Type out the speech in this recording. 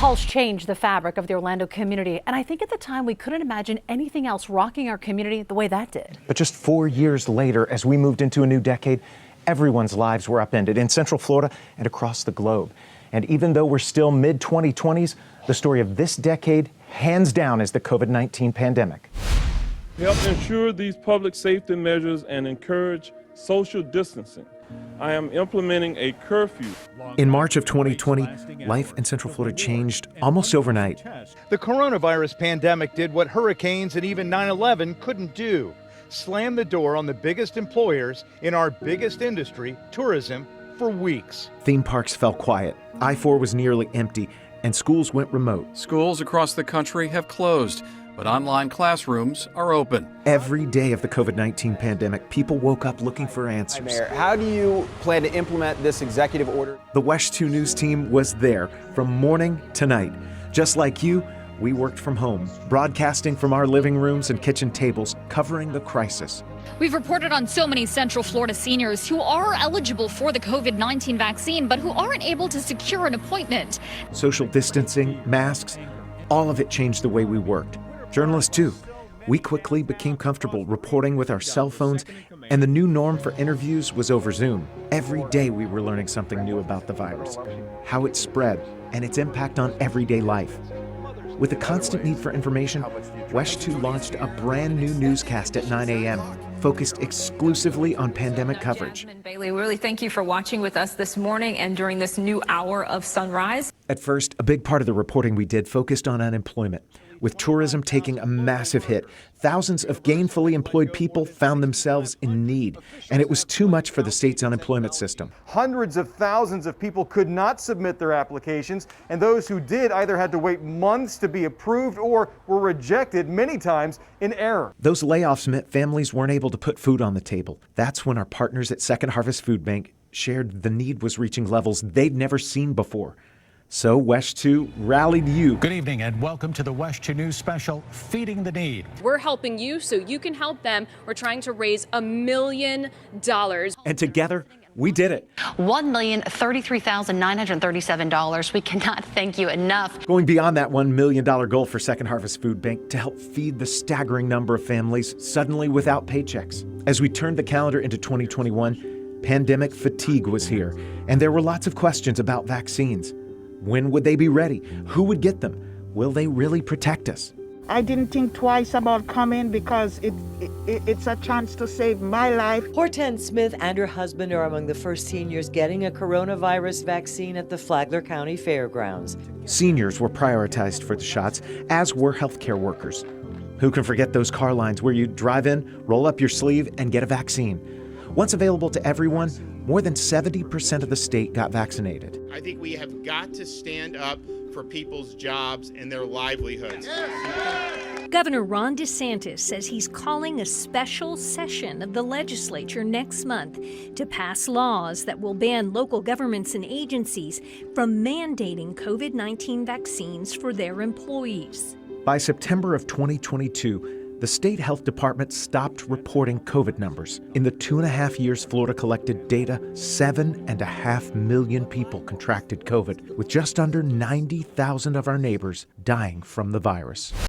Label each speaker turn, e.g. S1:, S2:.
S1: Pulse changed the fabric of the Orlando community, and I think at the time we couldn't imagine anything else rocking our community the way that did.
S2: But just 4 years later, as we moved into a new decade, everyone's lives were upended in Central Florida and across the globe. And even though we're still mid-2020s, the story of this decade, hands down, is the COVID-19 pandemic.
S3: Help ensure these public safety measures and encourage social distancing. I am implementing a curfew.
S2: In March of 2020, life in Central Florida changed almost overnight.
S4: The coronavirus pandemic did what hurricanes and even 9/11 couldn't do: slam the door on the biggest employers in our biggest industry, tourism, for weeks.
S2: Theme parks fell quiet, I-4 was nearly empty, and schools went remote.
S5: Schools across the country have closed, but online classrooms are open.
S2: Every day of the COVID-19 pandemic, people woke up looking for answers.
S6: Mayor, how do you plan to implement this executive order?
S2: The WESH 2 News team was there from morning to night. Just like you, we worked from home, broadcasting from our living rooms and kitchen tables, covering the crisis.
S7: We've reported on so many Central Florida seniors who are eligible for the COVID-19 vaccine, but who aren't able to secure an appointment.
S2: Social distancing, masks, all of it changed the way we worked. Journalists too. We quickly became comfortable reporting with our cell phones, and the new norm for interviews was over Zoom. Every day we were learning something new about the virus, how it spread, and its impact on everyday life. With a constant need for information, WESH 2 launched a brand new newscast at 9 a.m., focused exclusively on pandemic coverage.
S8: Bailey, we really thank you for watching with us this morning and during this new hour of sunrise.
S2: At first, a big part of the reporting we did focused on unemployment. With tourism taking a massive hit, thousands of gainfully employed people found themselves in need, and it was too much for the state's unemployment system.
S9: Hundreds of thousands of people could not submit their applications, and those who did either had to wait months to be approved or were rejected, many times in error.
S2: Those layoffs meant families weren't able to put food on the table. That's when our partners at Second Harvest Food Bank shared the need was reaching levels they'd never seen before. So WESH 2 rallied you.
S10: Good evening and welcome to the WESH 2 News special, Feeding the Need.
S11: We're helping you so you can help them. We're trying to raise $1 million.
S2: And together, we did it.
S12: $1,033,937. We cannot thank you enough.
S2: Going beyond that $1 million goal for Second Harvest Food Bank to help feed the staggering number of families suddenly without paychecks. As we turned the calendar into 2021, pandemic fatigue was here, and there were lots of questions about vaccines. When would they be ready? Who would get them? Will they really protect us?
S13: I didn't think twice about coming because it's a chance to save my life.
S14: Hortense Smith and her husband are among the first seniors getting a coronavirus vaccine at the Flagler County Fairgrounds.
S2: Seniors were prioritized for the shots, as were healthcare workers. Who can forget those car lines where you drive in, roll up your sleeve, and get a vaccine? Once available to everyone, more than 70% of the state got vaccinated.
S15: I think we have got to stand up for people's jobs and their livelihoods.
S16: Governor Ron DeSantis says he's calling a special session of the legislature next month to pass laws that will ban local governments and agencies from mandating COVID-19 vaccines for their employees.
S2: By September of 2022, the state health department stopped reporting COVID numbers. In the 2.5 years Florida collected data, 7.5 million people contracted COVID, with just under 90,000 of our neighbors dying from the virus.